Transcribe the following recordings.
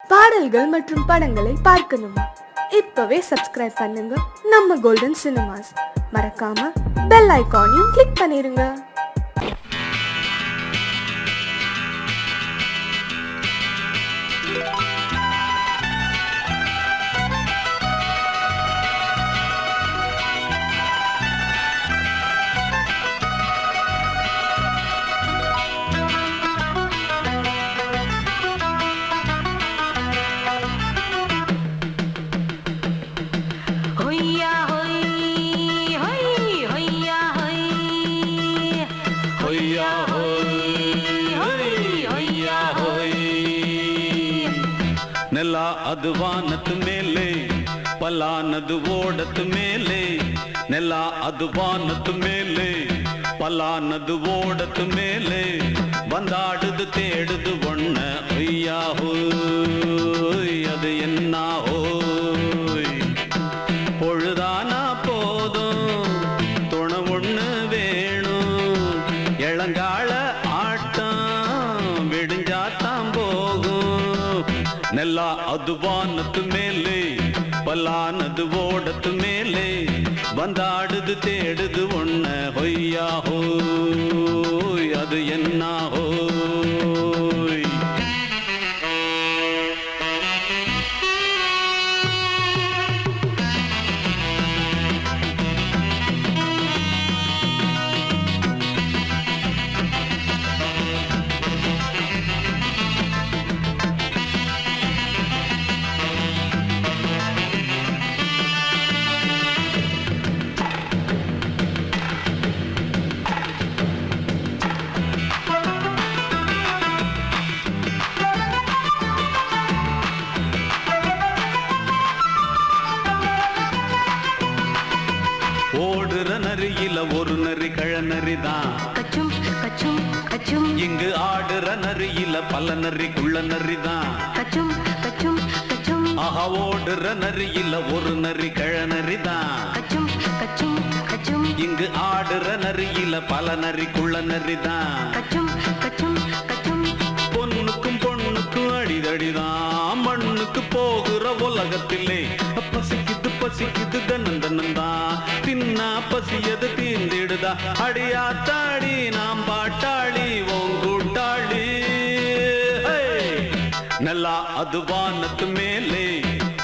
பாடல்கள் மற்றும் படங்களை பார்க்கணுமா? இப்பவே சப்ஸ்கிரைப் பண்ணுங்க நம்ம கோல்டன் சினிமாஸ். மறக்காம பெல் ஐகானையும் கிளிக் பண்ணிருங்க. ನೆಲ ಅದು ವಾನದ ಮೇಲೆ ಪಲಾನದು ಓಡದ ಮೇಲೆ ನೆಲ ಅದು ವಾನದ ಮೇಲೆ ಪಲಾನದು ಓಡದ ಮೇಲೆ ಬಂದಾಡುದು தேடுது ஒண்ண ஐயா ஹோய் அது என்ன ஹோய் பொழுதானா போதும் துணை ஒண்ணு வேணும் இளங்கால ஆட்டம் விடிஞ்சாத்தான் போகும் ನೆಲ ಅದು ವಾನದ ಮೇಲೆ ಪಲಾನದು ಓಡದ ಮೇಲೆ ಬಂದಾಡುದು தேடுது ஒண்ண ಹೊಯ್ಯಾ ಹೋಯ್ ಅದು என்ன ಹೋಯ್ ஓடுற நரியில ஒரு நரி கழநரிதான் கச்சும் கச்சும் கச்சும் இங்கு ஆடுற நரியில பல நரி குள்ள நரிதான் கச்சும் கச்சும் கச்சும் ஆஹா ஓடுற நரியில ஒரு நரி கழநரிதான் கச்சும் கச்சும் கச்சும் இங்கு ஆடுற நரியில பல நரி குள்ள நரிதான் கச்சும் கச்சும் கச்சும் பொண்ணுக்கும் பொண்ணுக்கும் அடிதடிதான் மண்ணுக்கு போகிற உலகத்திலே பசிக்குது பசிக்குது தன்னந்தனந்தான் தின்னா பசியது தீந்திடுதா அடியாத்தாடி நாம் பாட்டாளி ஓங்கூட்டாளி ನೆಲ ಅದು ವಾನದ ಮೇಲೆ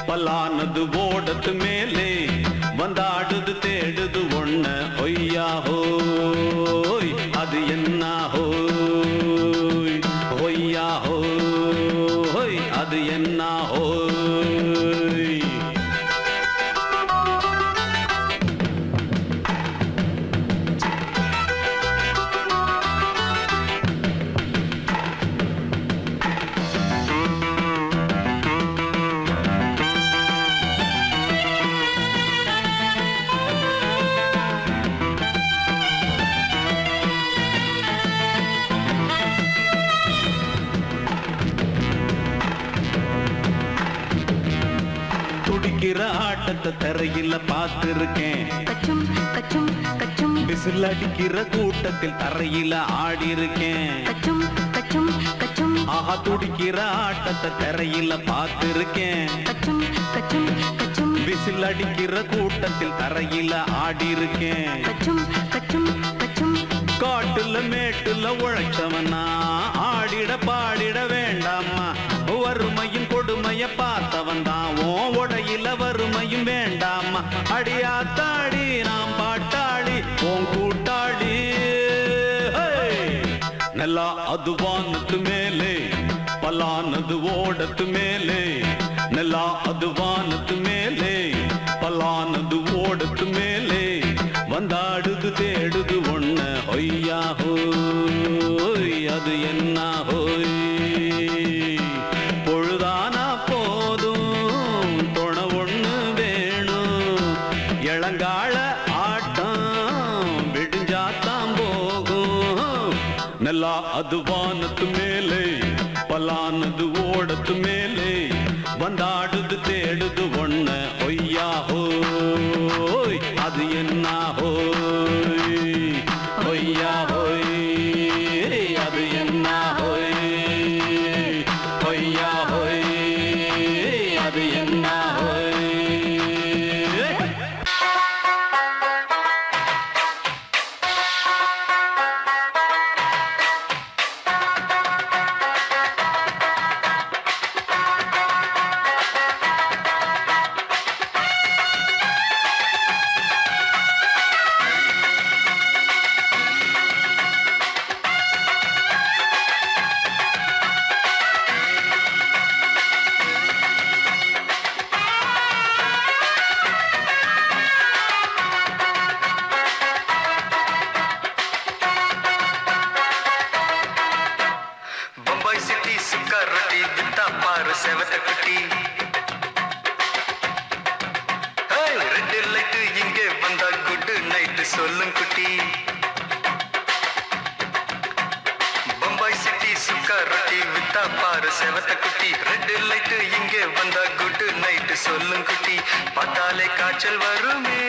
ಪಲಾನದು ಓಡದ ಮೇಲೆ ಬಂದಾಡುದು தேடுது ஒண்ண ஒய்யா ஹோய் அது என்ன ஹோய் ஒய்யா ஹோய் அது என்ன ஹோய் துடிக்கிற ஆட்டத்தை தரையில பார்த்திருக்கேன் கச்சும் கச்சும் கச்சும் விசில் அடிக்கிற கூட்டத்தில் தரையில ஆடி இருக்கேன் கச்சும் கச்சும் கச்சும் ஆஹா துடிக்கிற ஆட்டத்தை தரையில பார்த்திருக்கேன் கச்சும் கச்சும் கச்சும் விசில் அடிக்கிற கூட்டத்தில் தரையில ஆடி இருக்கேன் கச்சும் கச்சும் கச்சும் காட்டுல மேட்டுல உழைச்சவனா ஆடிட பாடிட வேண்டாமா வறுமையும் கொடுமைய பார்த்தவன் தான் ஓ உடையில வறுமையும் வேண்டாமா அடியாத்தாடி நாம் பாட்டாளி ஓன் கூட்டாளி ನೆಲ ಅದು ವಾನದ ಮೇಲೆ ಪಲಾನದು ಓಡದ ಮೇಲೆ ನೆಲ ಅದು ವಾನದ ಮೇಲೆ ಪಲಾನದು ಓಡದ ಮೇಲೆ ಬಂದಾಡುದು தேடுது ஒண்ண ஒய்யா ஹோய் அது என்ன ஹோய் பொழுதானா போதும் துணை ஒண்ணு வேணும் இளங்கால ஆட்டம் விடிஞ்சாத்தான் போகும் ನೆಲ ಅದು ವಾನದ ಮೇಲೆ ಪಲಾನದು ಓಡದ ಮೇಲೆ ಬಂದಾಡುದು தேடுது ஒண்ண ஒய்யா ஹோய் அது என்ன ஹோய் ஒய்யா ஹோய் அது என்ன ஹோய் ஒய்யா ஹோய் அது என்ன செவத்த குட்டி ரெட் லைட் இங்கே வந்தா குட் நைட் சொல்லும் குட்டி பம்பாய் சிட்டி சுக்கா ரொட்டி வித்தா பாரு செவத்த குட்டி ரெட் லைட் இங்கே வந்தா குட் நைட் சொல்லும் குட்டி பார்த்தாலே காய்ச்சல் வருமே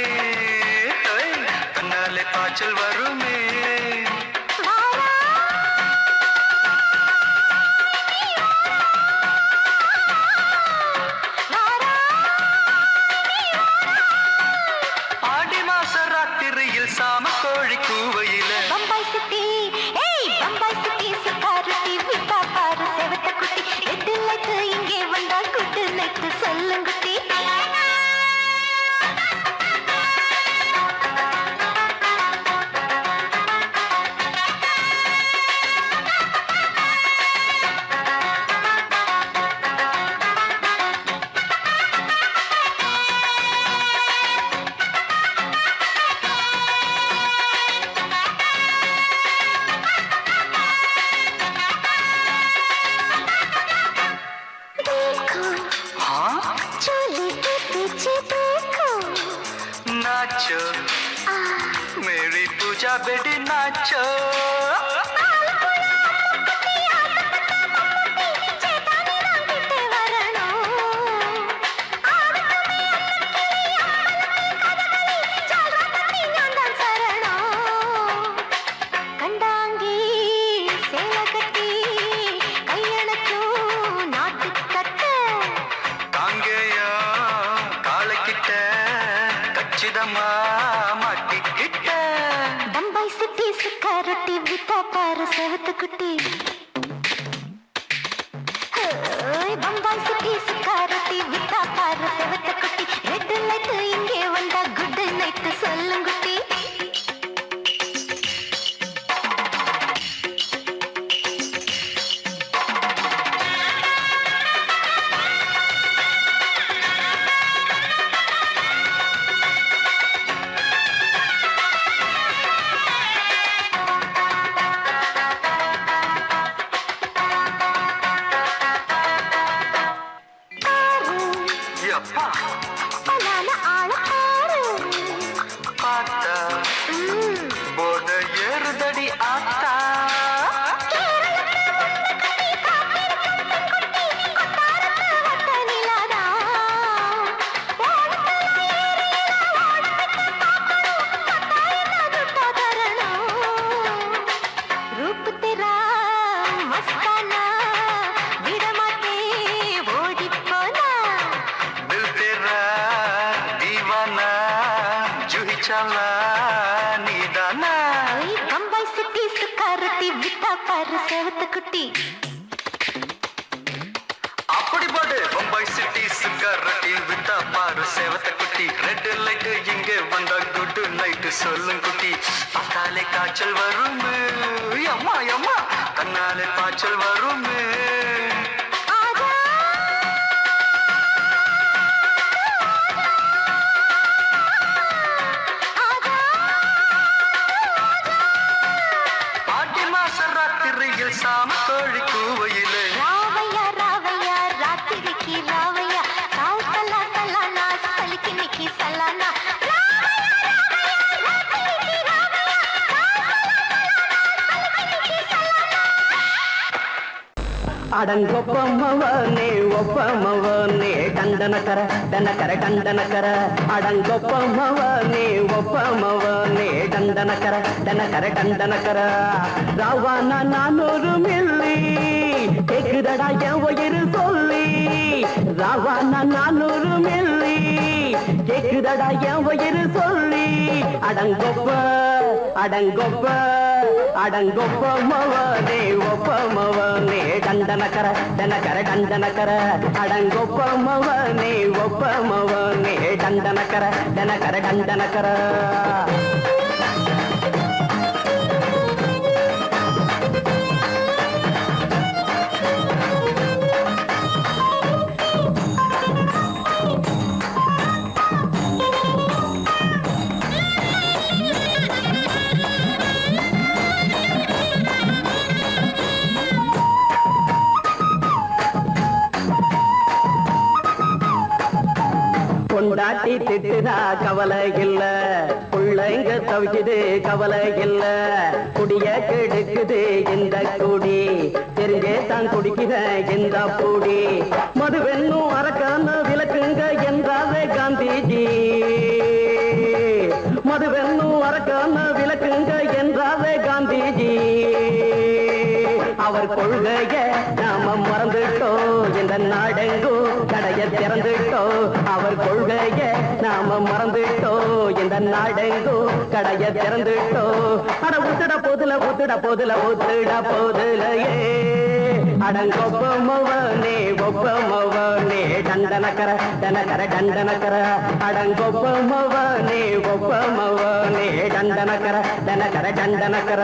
தன்னாலே காய்ச்சல் வருமே சாம கோழி கூவையில பம்பாய் சிட்டி பம்பாய் சிட்டி சிக்காரத்தி விட்டா பாரு செவத்த குட்டி ரெட் லைட் இங்கே வந்தா குட் நைட் சொல்லுங்குட்டி नाचो मेरी पूजा बेटी नाचो பம்பாய் சிட்டி சிக்காரத்தி விட்டா பாரு செவத்த குட்டி பம்பாய் சிட்டி சிக்காரத்தி விட்டா பாரு செவத்த குட்டி ரெட் லைட் இங்கே வந்தா குட் நைட் சொல்லுங்குட்டி போத ஏறுதடி ஆத்தா रूप तेरा मस्ताना विडमाते ओडी पोना दिल तेरा दीवाना जूही चला नीदाना बम्बई सिटी सुकारती विटा पर सेवत कुटी அப்படி போடு பம்பாய் சிட்டி சிகரெட்டி விட்டா பாரு சேவத்த குட்டி ரெட் லைட் இங்கே வந்தா குட் நைட் சொல்லும் குட்டி பார்த்தாலே காய்ச்சல் வருமே அம்மா அம்மா தன்னாலே காய்ச்சல் வருமே ஆடி மாச ராத்திரியில் சாம கோழி கூவையிலே ராவையா ராவையா ராத்திரிக்கு ராவையா சாவு சலா சலானா சலிக்கு நிக்கி சலானா ಅಡಂಗೊಪ್ಪಮ್ಮವನೇ ಒಪ್ಪಮ್ಮವನೇ ಡಂಡನಕರ ಡನಕರ ಡಂಡನಕರ ಅಡಂಗೊಪ್ಪಮ್ಮವನೇ ಒಪ್ಪಮ್ಮವನೇ ಡಂಡನಕರ ಡನಕರ ಡಂಡನಕರ ராவான 400 மில்லி கேக்குதடா என் உயிர் சொல்லி ராவானா 400 மில்லி கேக்குதடா என் வயிறு சொல்லி அடங்கொப்ப அடங்கொப்ப அடங்கொப்ப மவனே ஒப்ப மவனே டண்டனக்கர டனக்கர டண்டனக்கர அடங்கொப்ப மவனே ஒப்ப மவனே டண்டனக்கர டனக்கர டண்டனக்கர பொண்டாட்டி திட்டுதா கவலை இல்ல பிள்ளைங்க தவிக்குது கவலை இல்ல குடிய கெடுக்குது இந்த குடி தெரிஞ்சே தான் குடிக்கிற இந்த பூடி மதுவென்னும் அரக்கான விளக்குங்க என்றாவே காந்திஜி மதுவென்னும் அரக்கான விளக்குங்க என்றாவே காந்திஜி அவர் கொள்கைய நாம மறந்துட்டோம் இந்த நாடெங்கோ கடைய திறந்துட்டோம் அவர் கொள்கைய நாம மறந்துட்டோம் இந்த நாடெங்கோ கடைய திறந்துட்டோம் அட ஊத்துட போதுல ஊத்துட போதுல ஊத்துட போதுலையே அடங்கொப்ப மவனே ஒப்ப மவனே டண்டனக்கர டனக்கர டண்டனக்கர அடங்கொப்ப மவனே ஒப்ப மவனே டண்டனக்கர டனக்கர டண்டனக்கர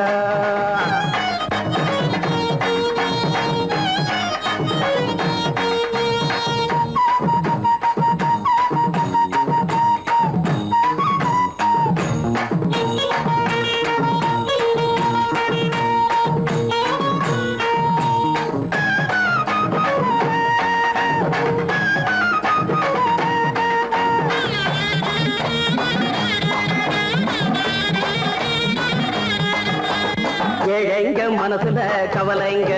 ஏழைங்க மனசுல கவலைங்க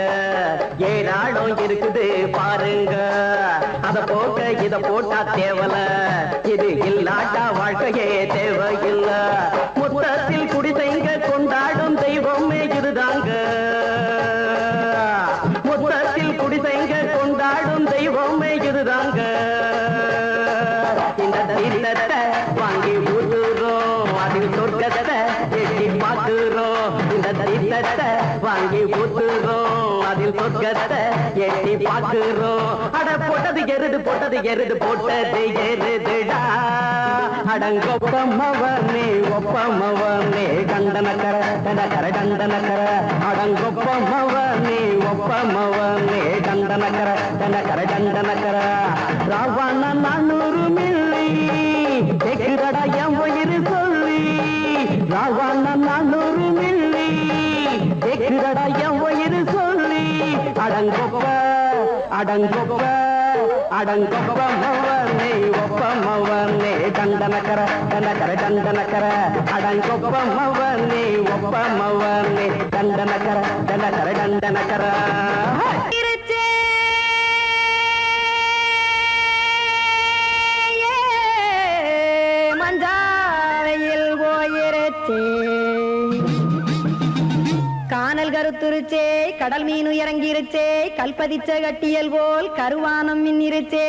ஏராளம் இருக்குது பாருங்க அத போக்க இத போட்டா தேவல இது இல்லாட்டா வாழ்க்கையே தேவையில்ல மொத்தத்தில் குடிசைங்க கொண்டாடும் தெய்வமே இதுதாங்க மொத்தத்தில் குடிசைங்க கொண்டாடும் தெய்வமே இதுதாங்க இந்த தீர்த்தத்தை வாங்கி ஊத்துறோம் அதில் சொர்க்கத்தை எட்டி பார்க்கிறோம் இந்த தீர்த்தத்தை வாங்கி ஊத்துறோம் அதில் சொர்க்கத்தை எட்டி பார்க்கிறோம் அட போட்டது எருது போட்டது எருதுடா அடங்கொப்பமவனே ஒப்பமவனே கண்டனக்கர டனக்கர டண்டனக்கர அடங்கொப்பமவனே ஒப்பமவனே கண்டனக்கர டனக்கர டண்டனக்கர ராவண 400 மில்லி கேக்குதடா என் வயிறு சொல்லி ராவண 400 மில்லி கேக்குதடா என் வயிறு சொல்லி அடங்கொப்ப அடங்கொப்ப அடங்கொப்ப மவனே ஒப்ப மவனே டண்டனக்கர டனக்கர டண்டனக்கர அடங்கொப்ப மவனே ஒப்ப மவனே டண்டனக்கர டனக்கர டண்டனக்கர மஞ்சாவையில் போயிருச்சே கானல் கருத்துருச்சே கடல் மீன் இறங்கிருச்சே கல்பதிச்ச கட்டியல் போல் கருவானம் மின்னிருச்சே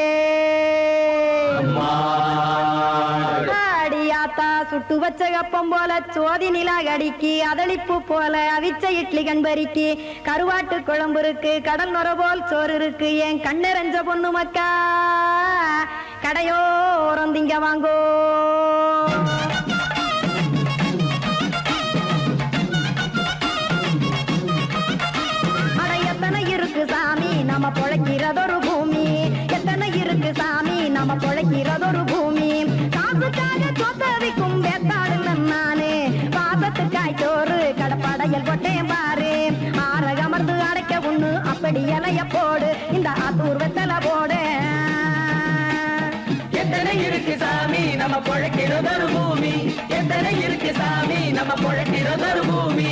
ஆடியாத்தா சுட்டு வச்ச கப்பம் போல சோதி நிலா கடிக்கு அதளிப்பு போல அவிச்ச இட்லி கண்பறிக்கு கருவாட்டு குழம்பு இருக்கு கடல் நுர போல் சோறு இருக்கு என் கண்ணெரஞ்ச பொண்ணு மக்கா கடையோரம் திங்க வாங்கோ சாமி நம்ம பொழைக்கிறதொரு பூமி எத்தனை இருக்கு சாமி நம்ம பொழைக்கிறதொரு பூமி காசுக்காக சொத்தவிக்கும் வேத்தாடு நானு பாசத்துக்காய் சோறு கடப்படையல் கொட்டேன் பாரு ஆரகமர்ந்து அடைக்க ஒண்ணு அப்படி இலைய போடு இந்த ஆத்தூர் வெத்தலை போடு எத்தனை இருக்கு சாமி நம்ம பொழைக்கிறதொரு பூமி எத்தனை இருக்கு சாமி நம்ம பொழைக்கிறதொரு பூமி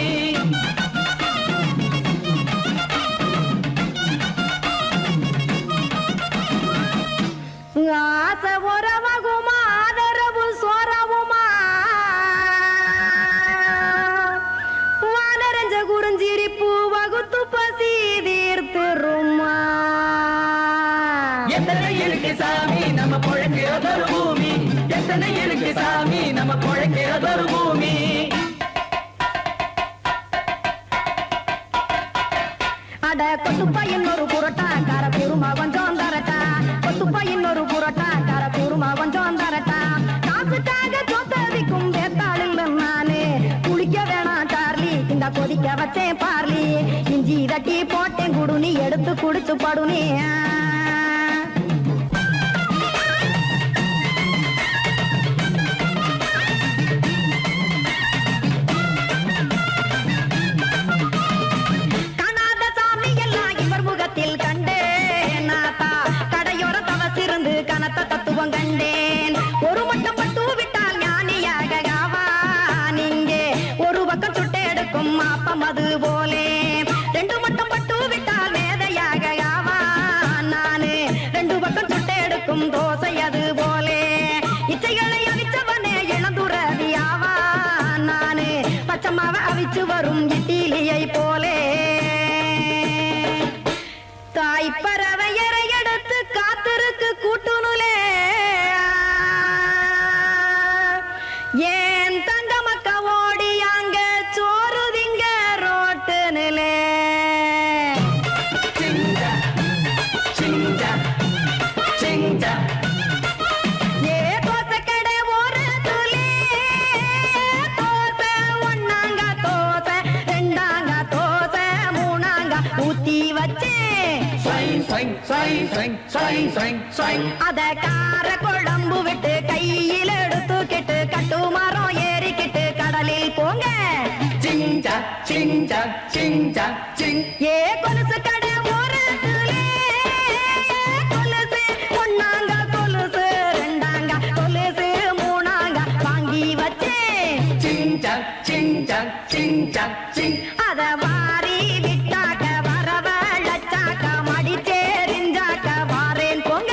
ஆசை உறவகுமா ஆதரவு சோறவுமா வானரஞ்ச குறிஞ்சிரிப்பு வகுத்து பசி தீர்த்துருமா எத்தனை இருக்கு சாமி நம்ம பொழைக்கிறதொரு பூமி எத்தனை இருக்கு சாமி நம்ம பொழைக்கிறதொரு பூமி அட கொத்துப்பா இன்னொரு புரோட்டா கார குருமா கொஞ்சம் தரட்டா கொத்துப்பா இன்னொரு புரோட்டா கார குருமா கொஞ்சம் தரட்டா காசுக்காக சொத்ததிக்கும் வேத்தாளில் நானு குளிக்க வேணாம் சார்லி இந்த கொதிக்க வச்சேன் பார்லி இஞ்சி தட்டி போட்டேன் குடுனி எடுத்து குடிச்சு படுனி தத்துவம் கண்டேன் ஒரு மட்டம் பட்டு விட்டால் ஞானியாக நீங்கே ஒரு பக்கம் சுட்டு எடுக்கும் மாப்பம் அது போலே ரெண்டு மட்டம் பட்டு விட்டால் மேதையாக நானு ரெண்டு பக்கம் சுட்டு எடுக்கும் தோசை அது போலே இச்சைகளை அவிச்சவனே இளந்துறவியாவா நானு பச்சமாவ அவிச்சு வரும் இட்டிலியை போலே தாய் பறவையரை எடுத்து காத்திருக்கு கூட்டுனுலே ஏன் தங்க மக்க ஓடி அங்க சோறுதிங்க ரோட்டு நிலே ஏ தோசை கடை ஒரு துளி தோசை ஒன்னாங்க தோசை ரெண்டாங்க தோசை மூணாங்க ஊத்தி வச்சே அத கார குழம்பு விட்டு கையில் எடுத்துக்கிட்டு கட்டுமரம் ஏறிக்கிட்டு கடலில் போங்க ஏ கொலுசு கடை ஒரு கொலுசு ஒன்னாங்க கொலுசு ரெண்டாங்க கொலுசு மூணாங்க வாங்கி வச்சேன் அத வாரி விட்டாக்க வரவழைச்சாக்க மடிச்சேரிஞ்சாக்க வாரேன் போங்க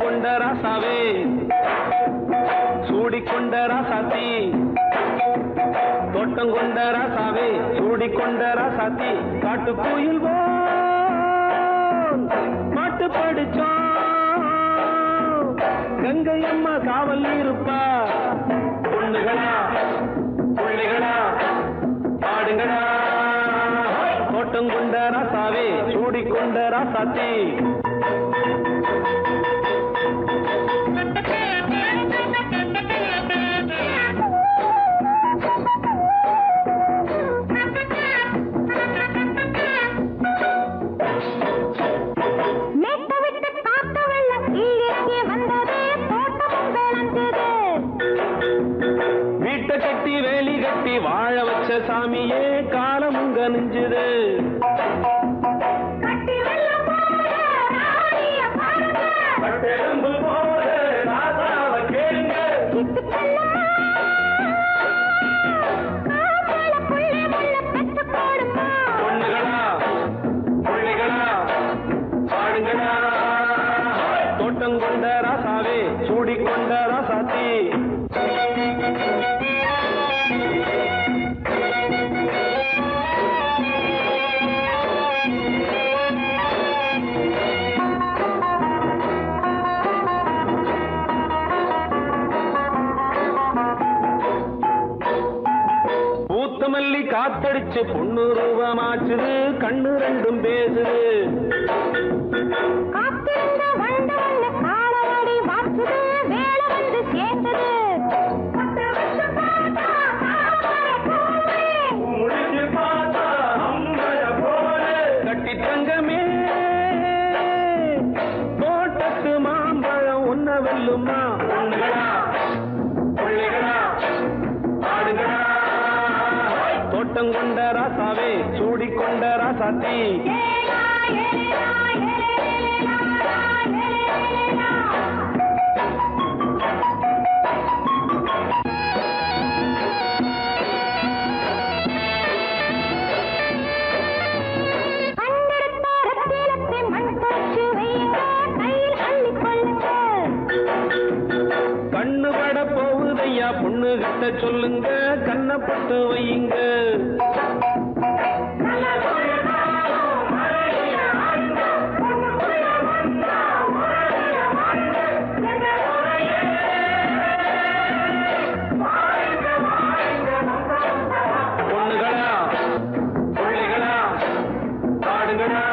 கொண்ட ராசாவே சூடிக்கொண்ட ராசாத்தி தோட்டம் கொண்ட ராசாவே சூடிக்கொண்ட ராசாத்தி காட்டு கோயில் மாட்டு படிச்சோம் கங்கை அம்மா காவல் இருப்பா பொண்ணுகளா பிள்ளைகளா பாடுங்களா தோட்டம் கொண்ட ராசாவே சூடிக்கொண்ட ராசாத்தி வீட்டை கட்டி வேலி கட்டி வாழ வச்ச சாமியே காலம் உங்க நெஞ்சுது பொண்ணுகளா பிள்ளைகளா பாடுங்களா தோட்டம் கொண்ட ராசாவே சூடிக்கொண்ட ராசாத்தி பூத்தமல்லி காத்தடிச்சு பொண்ணு ரூபமாச்சுது கண்ணு ரெண்டும் பேசுது சொல்லுமா பொண்ணுகளா பிள்ளைகளா ஆடுகளா தோட்டம் கொண்ட ராசாவே சூடிக்கொண்ட ராசாத்தி கண்ணு பட போகுதையா பொண்ணு கிட்ட சொல்லுங்க கண்ணப்பட்டு வையுங்க பொண்ணுகளா பிள்ளைகளா ஆடுகளா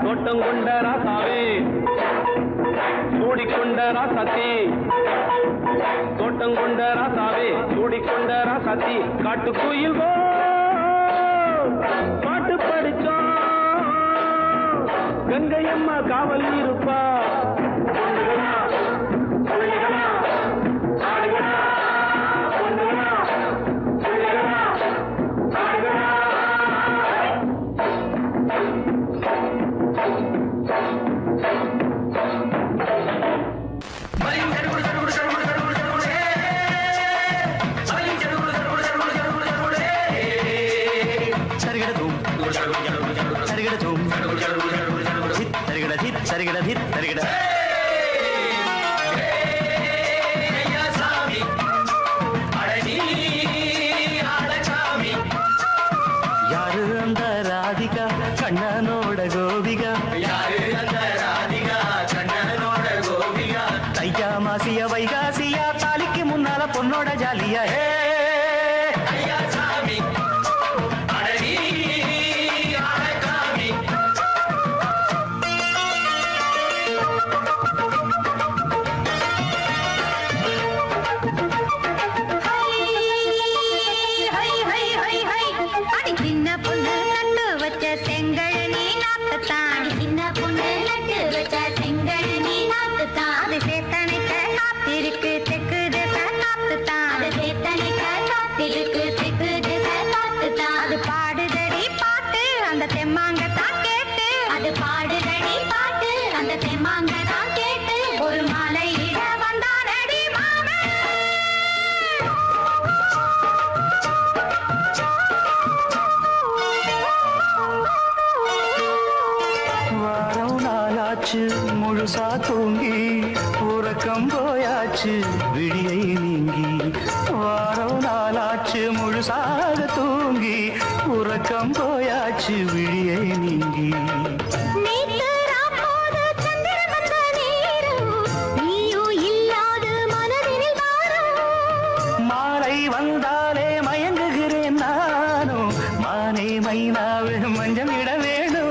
தோட்டம் கொண்ட ராசாவே சூடிக்கொண்ட ராசாத்தி தோட்டம் கொண்ட ராசாவே சூடிக்கொண்ட ராசாத்தி காட்டுக்குயில் பாட்டு படிச்சோம் கங்கையம்மா காவல் இருப்பா பொண்ணுகளா பிள்ளைகளா ஆடுகளா பொண்ணுகளா பிள்ளைகளா ஆடுகளா யாரு அந்த ராதிகா கண்ணனோட கோபிகா தையா மாசிய வைகாசியா தாலிக்கு முன்னால பொண்ணோட ஜாலியா ஒரு மாலை இட வந்தானடி மாமே வாரம் நாளாச்சு முழுசா தூங்கி உறக்கம் போயாச்சு விடியை நீங்கி வாரம் நாளாச்சு முழுசாக தூங்கி உறக்கம் போயாச்சு விடியை நீங்கி மாலை வந்தாலே மயங்குகிறேன் நானும் மானே மைனாவே மஞ்சம் இட வேணும்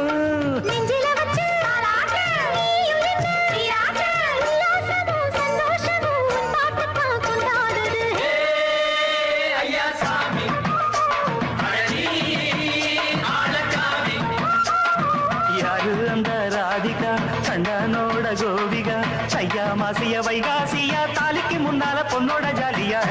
யாரு அந்த ராதிகா கண்ணனோட கோபிகா சையா மாசிய வைகாசியா தாலிக்கு முன்னால பொண்ணோட ஜாலியா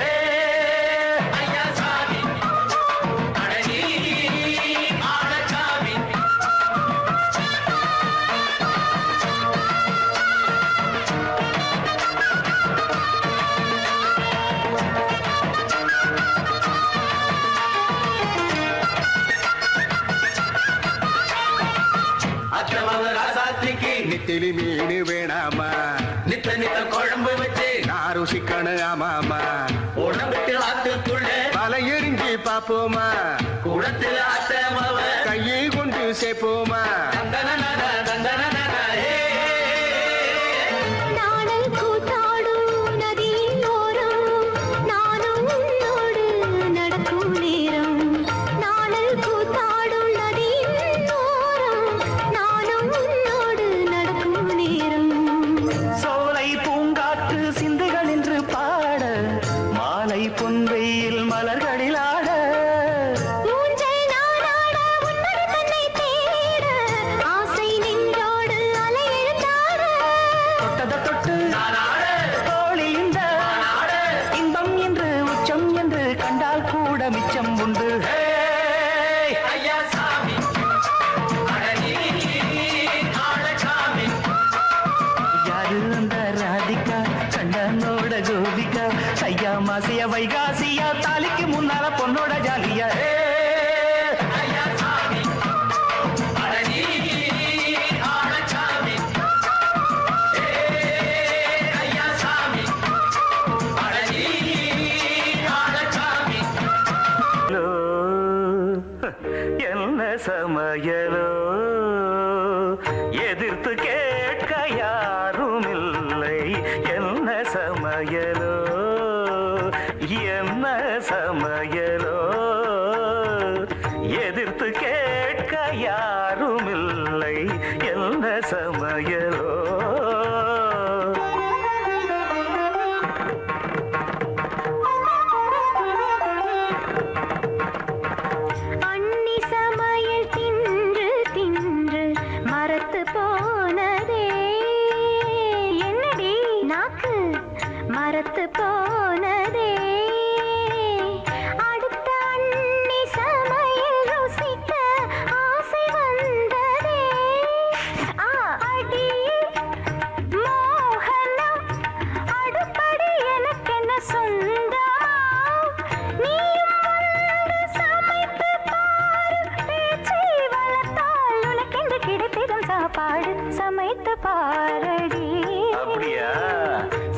நெத்திலி மீன் வேணாமா நித்த நித்த குழம்பு வச்சு நான் ருசிக்கணும் ஆமாமா உடம்புக்கு ஆத்துக்குள்ள பல எரிஞ்சு பாப்போமா குடத்துல ஆத்தமாவ கையை கொண்டு சேர்ப்போமா பொன்வெயில் மலர்களில் ஆட ஆசை நின்றோடு அலைய மிச்சம் உண்டு. ஐயா சாமி யாரு அந்த ராதிகா கண்டனோட கோபிகா ஐயா மாசியா வைகாசியா தாலிக்கு முன்னால பொண்ணோட ஜாலியா. ஐயா சாமி அழகி ஆளச்சாமி. ஐயா சாமி அழகி ஆளச்சாமி. என்ன சமையலோ எதிர்த்து கேட்க யாரும் இல்லை. என்ன சமையலோ என்ன சமையலோ எதிர்த்து கேட்க யாரும் இல்லை. என்ன சமையலோ அண்ணி சமையல் தின்று தின்று மரத்து போனதே. என்னடி நாக்கு மரத்து போனதே. அடுத்த அண்ணி சமையல் ருசிக்க ஆசை வந்ததே. அடி மோகனம் அடுப்படி எனக்கென்ன சொந்தமா. நீயும் வந்து சமைத்து பாரு. பேச்சை வளர்த்தால் உனக்கென்று கிடைத்திடும் சாப்பாடு சமைத்து பாரடி. அப்படியா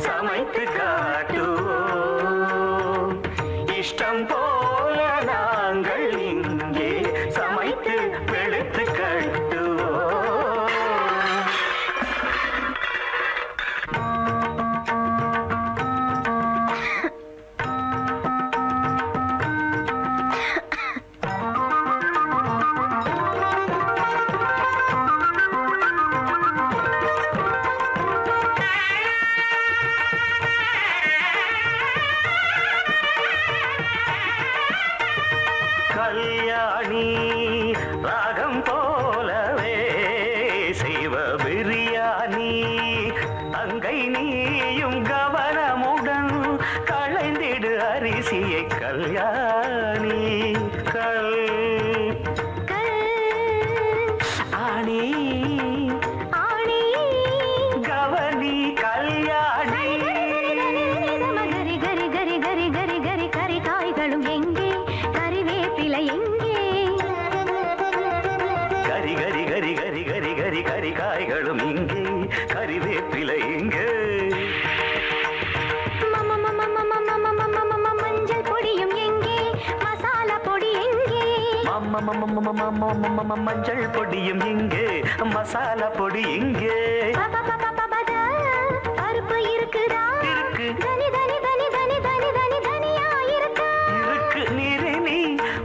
சமைத்து காட்டுவோம். இஷ்டம் போல நாங்கள் இங்கே சமைத்து வெளுத்து கட்டுவோம். கல்யாணி ராகம் போலவே செய்வ பிரியாணி. அங்கை நீயும் கவனமுடன் களைந்திடு அரிசியை கல்யாணி. ஆணி ஆணி கவனி கல்யாணி. கரி கரி கரி கரி கரி கரி கரி காய்களும் எங்கே கறிவேப்பிலை எங்கே. கரி கரி கரி கரி கரி கரி கரி காய்களும் இங்கே கறிவேப்பிலை இங்கே. மஞ்சள் பொடியும் எங்கே மசாலா பொடி எங்கே. மஞ்சள் பொடியும் இங்கே மசாலா பொடி இங்கே. பருப்பு இருக்குதா இருக்கு தனி தனி தனி தனி தனி தனி தனியா இருக்கா. இருக்கு நீரு நீ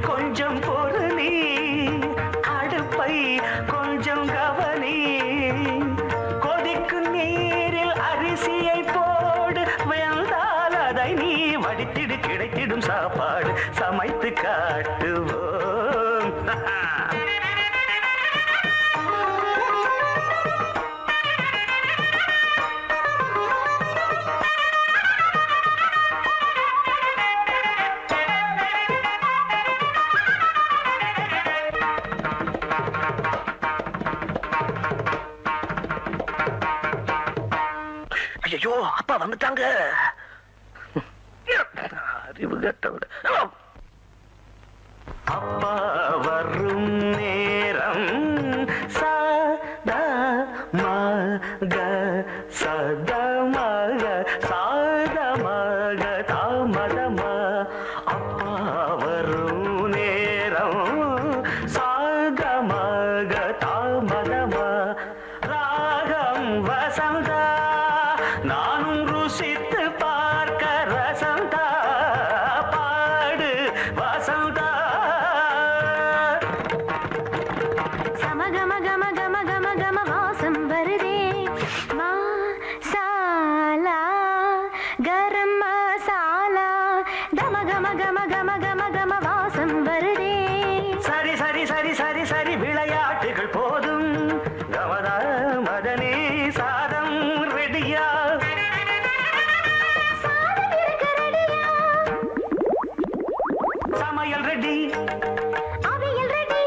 கொஞ்சம் பொறு நீ அடுப்பை கொஞ்சம் கவனி. கொதிக்கு நீரில் அரிசியை போடு வெந்தால் அதை நீ வடித்திடு கிடைத்திடும் சாப்பாடு சமைத்து காட்டுவோம். ஐயோ அப்பா வந்துட்டாங்க. அறிவு கட்டவிட அப்பா வரும் நேரம் சதா மக சதா மக சாத மக தாமதம. அப்பா வரும் நேரம் சாத மக தாமதம. ராகம் வசந்தா நானும் ருசித்து பார்க்க ரசந்தா. பாடு வசந்தா. சமகம கம கம கம கம வாசம் வருதே. மசாலா கரம் மசாலா கம கம கம கம கம கம வாசம் வருதே. சரி சரி சரி சரி சரி விளையாட்டுகள் போதும். கமதா மதனே சாதம் ரெடியா. சாதம் இருக்க ரெடியா. சமையல் அவியல் ரெடி அவியல் ரெடி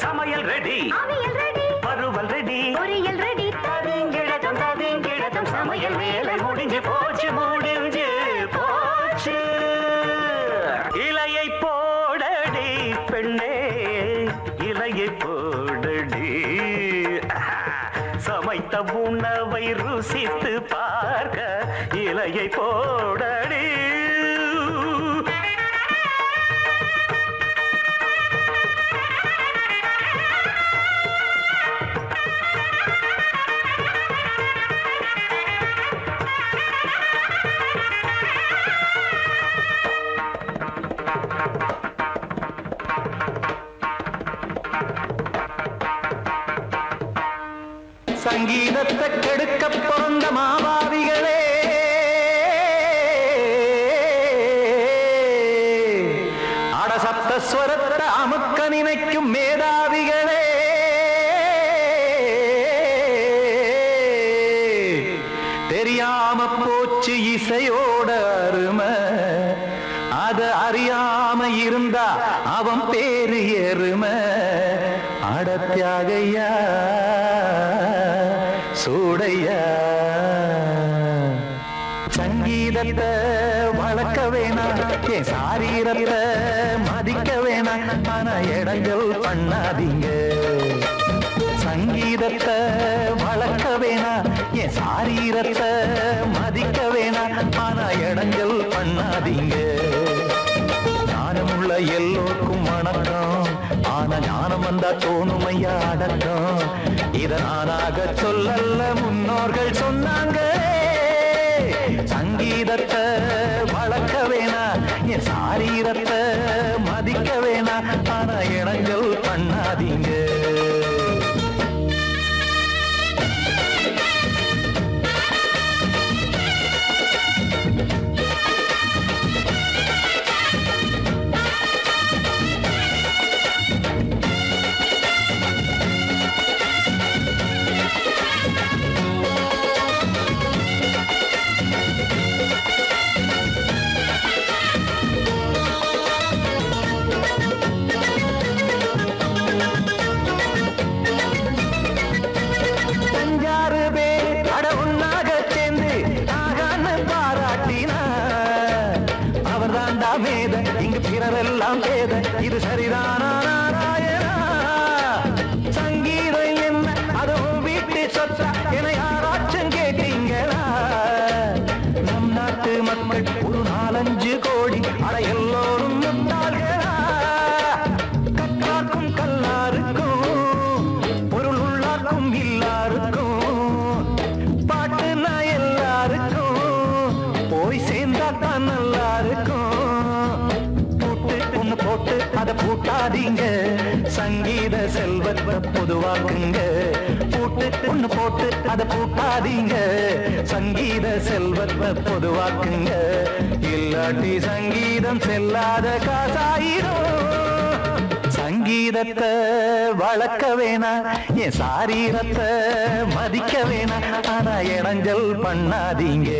சமையல் ரெடி அவியல் ரெடி வறுவல் ரெடி பொரியல் ரெடி தவிங்கிழதம் சமையல் வேலை முடிஞ்சு போச்சு போச்சு இலையை போடடி பெண்ணே இலையை போடடி சமைத்த உணவை ருசித்து பார்க்க இலையை போடடி சங்கீதத்தை கெடுக்க பிறந்த மாவாதிகளே அடசப்தஸ்வரத்தை அமுக்க நினைக்கும் மேதாவிகளே தெரியாம போச்சு இசையோட அருமை அத அறியாம இருந்தா அவன் பேரு எருமை அடத்தியாகையா சூடையா சங்கீதத்தை வளர்க்க வேணாம் என் சாரீரத்தை மதிக்க வேணாம் ஆனா இடங்கள் பண்ணாதீங்க சங்கீதத்தை வளர்க்க வேணாம் என் சாரீரத்தை மதிக்க வேணாம் ஆனா இடங்கள் பண்ணாதீங்க ஞானமுள்ள எல்லோருக்கும் வணக்கம் ஆனா ஞானம் வந்தா தோணுமையா அடக்கம் இத நானாக சொல்லல்ல முன்னோர்கள் சொன்னாங்க சங்கீதத்தை வளர்க்க வேணா என் சாரீரத்தை மதிக்க வேணா ஆனா இனங்கள் பண்ணாதீங்க இங்கு பிறரெல்லாம் பேத இது சரிதானா நாராயணா சங்கீதம் என்ன அதுவும் வீட்டு சொத்தா என யாராச்சும் கேட்டீங்களா நம் நாட்டு மக்கள் ஒரு 4-5 கோடி அட எல்லோரும் முட்டாள்களா கற்றாக்கும் கல்லாருக்கும் பொருள் உள்ளாக்கும் இல்லாருக்கும் பாட்டுனா எல்லாருக்கும் போய் சேர்ந்தா தான் நல்லா இருக்கும் போட்டு அதை பூட்டாதீங்க சங்கீத செல்வத்தை பொதுவாக்குங்க ஒண்ணு போட்டு அதை பூட்டாதீங்க சங்கீத செல்வத்தை பொதுவாக்குங்க இல்லாட்டி சங்கீதம் செல்லாத காசாயிரும் சங்கீதத்தை வளர்க்க வேணா என் சாரீரத்தை மதிக்க வேணா ஆனா இடைஞ்சல் பண்ணாதீங்க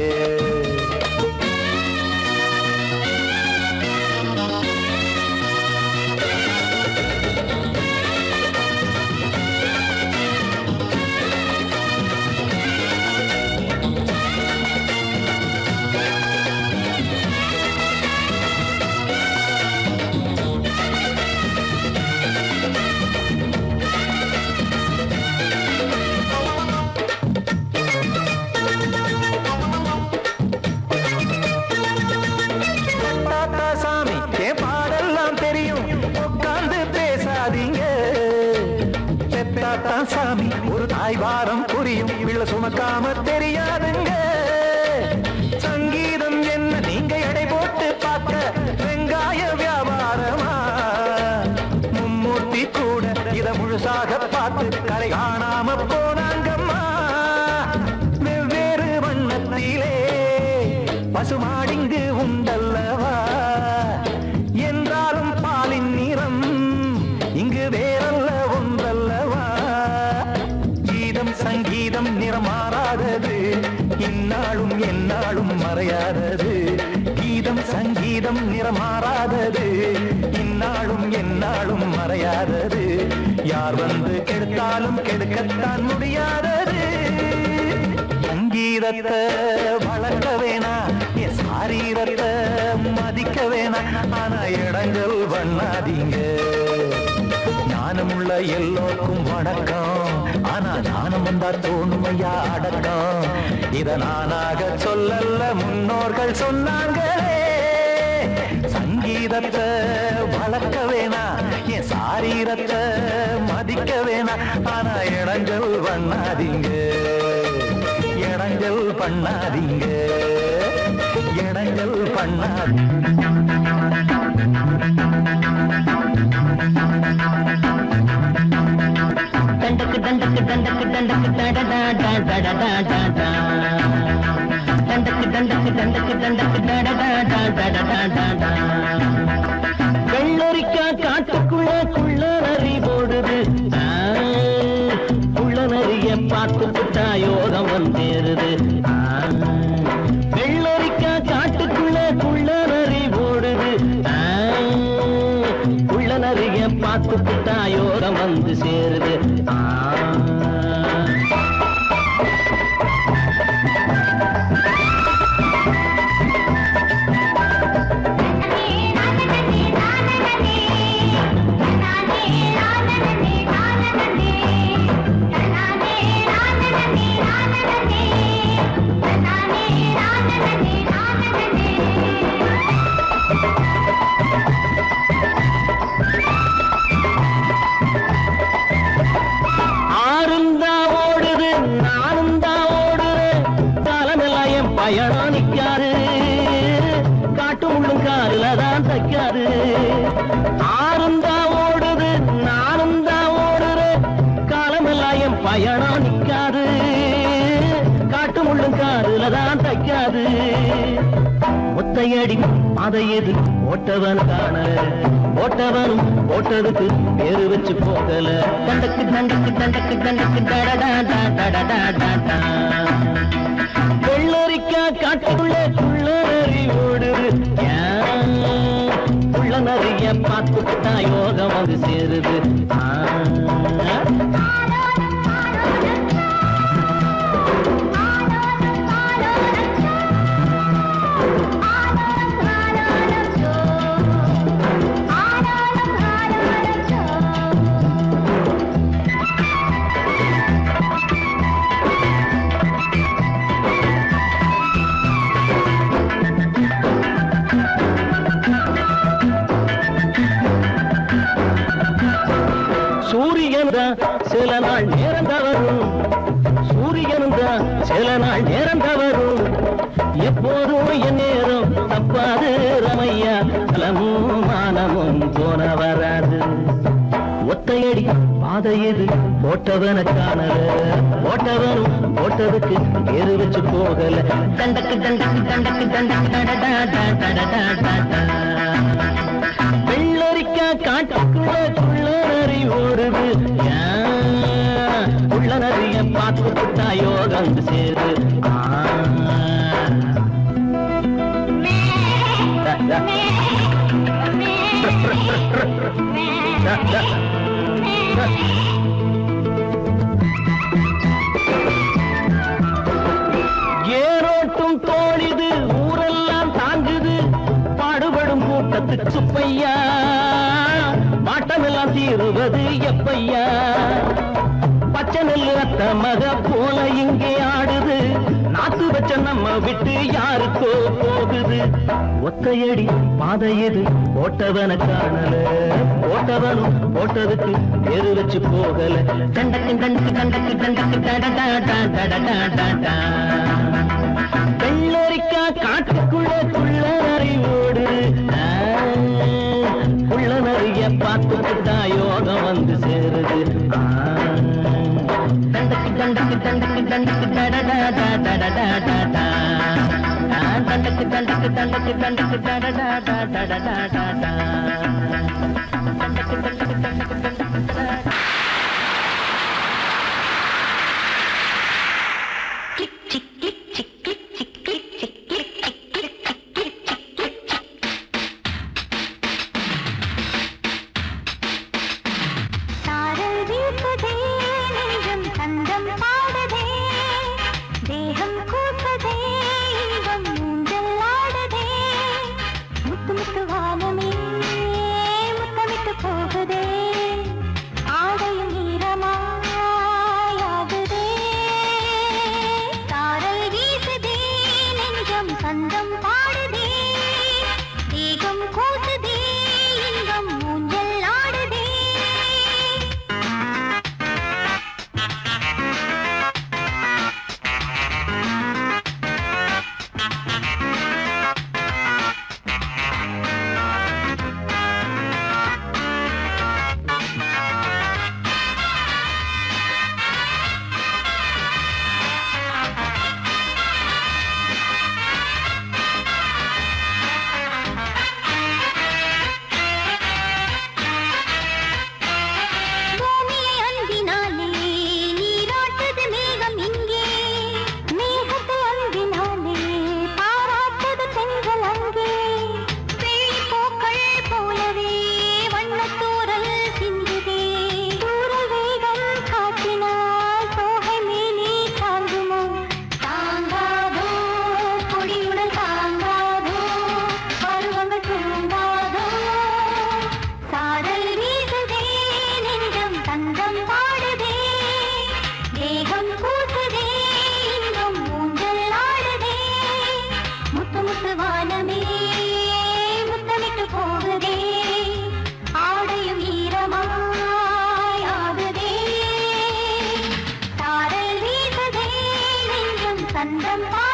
சாமி ஒரு தாய் வாரம் புரியும் பிள்ளை சுமக்காம தெரியாதுங்க சங்கீதம் என்ன நீங்க எடை போட்டு பார்க்க வெங்காய வியாபாரமா மும்மூர்த்தி கூட இத முழுசாக பார்த்து கரை காணாம போனாங்கம்மா வெவ்வேறு வண்ணத்திலே பசுமாடிங்கு உண்டல்லவா என்றாலும் பாலின் நிறம் இங்கு வேறல்ல ஒன்றல்லவா சங்கீதம் நிறம் மாறாதது இந்நாளும் எந்நாளும் மறையாதது கீதம் சங்கீதம் நிறம் மாறாதது யார் வந்து கெடுத்தாலும் கெடுக்கத்தான் முடியாதது. சங்கீதத்தை வளர்க்க வேணா, என் சாரீரத்தை மதிக்க வேணா, ஆனா இடங்கள் பண்ணாதீங்க. ஞானமுள்ள எல்லோருக்கும் வணக்கம், ஆனா ஞானம் வந்தா தோணுமையா அடக்கம். இத நானாக சொல்லல, முன்னோர்கள் சொன்னாங்களே. சங்கீதத்தை வளர்க்க வேணா, என் சாரீரத்தை மதிக்க வேணா, ஆனா இடங்கள் பண்ணாதீங்க, இடங்கள் பண்ணாதீங்க, இடங்கள் பண்ணாதீங்க. தண்டக்கு தண்டக்கு தண்டக்கு தண்டக்கு டடடா டடடா டடடா. தண்டக்கு தண்டக்கு தண்டக்கு தண்டக்கு டடடா டடடா டடடா. வெள்ளரிக்கா காட்டுக்குள்ள குள்ள நரி போடுது. குள்ள நரிய பார்த்து புட்டா யோகம் வந்தேருது. வெள்ளரிக்கா காட்டுக்குள்ள குள்ள நரி போடுது. குள்ள நரிய பார்த்து புட்டா யோகம் வந்து சேருது. பயணம் நிக்காது, காட்டு முள்ளும் காருல தான் தைக்காது. ஆறும் தான் ஓடுது, நானும் தான் ஓடுறேன், காலமெல்லாம் என் பயணம் நிக்காது, காட்டு முள்ளும் காருல தான் தைக்காது. ஒத்தையடி அதை எது ஓட்டவன் காணல, ஓட்டவனும் ஓட்டதுக்கு பேரு வச்சு போகல. தண்டக்கு தண்டக்கு தண்டக்கு தண்டக்கு டடடா டடடா டடடா. வெள்ளரிக்கா காட்டுக்குள்ள குள்ள நரி ஓடுது. குள்ள நரிய பார்த்துக்கிட்டா யோகம் வந்து சேருது. சில நாள் நேரம் தவறும், சூரியனும் தான் சில நாள் நேரம் தவறும். எப்போதும் என் நேரம் தப்பாது ரமையா, பலமும் மானமும் போன வராது. ஒத்தையடி பாதை எது போட்டவன காணல, போட்டவனும் போட்டதுக்கு பேரு வச்சு போகல. தண்டக்கு தண்டக்கு தண்டக்கு தண்டக்கு டடடா டடடா டடடா. வெள்ளரிக்கா காட்டுக்குள்ள குள்ள நரி ஓடுது. உள்ள நரிய பார்த்து புட்டா யோகம் சேரு. ஏரோட்டும் தோழிது, ஊரெல்லாம் தாங்குது, பாடுபடும் கூட்டத்துக்கு சுப்பையா, மாட்டமெல்லாம் தீருவது எப்பையா. பச்சை நெல்லு அத்த மக போல இங்கே ஆடுது, நாத்து வச்ச நம்ம விட்டு யாருக்கோ போகுது. ஒத்தையடி பாதை எது போட்டவன காணல, போட்டவனும் போட்டதுக்கு பேரு வச்சு போகல. கண்டக்கு கண்டக்கு கண்டக்கு கண்டக்கு டடடா டடடா டடடா. வெள்ளரிக்கா காட்டுக்குள்ள குள்ள நரி ஓடு, குள்ள நரிய பார்த்துக்கிட்டா யோகம் வந்து சேருது. தண்டக்கு தண்டக்கு தண்டக்கு தண்டக்கு டடடா டடடா டடடா. தண்டக்கு தண்டக்கு தண்டக்கு தண்டக்கு டடடா டடடா டடடா. தண்டக்கு தண்டக்கு தண்டக்கு தண்டக்கு டடடா. கிளிக் சிக் கிளிக் சிக் கிளிக் சிக் கிளிக் சிக் கிளிக் சிக் கிளிக் சிக் கிளிக் சிக் கிளிக் சிக். சாரல் அந்தம்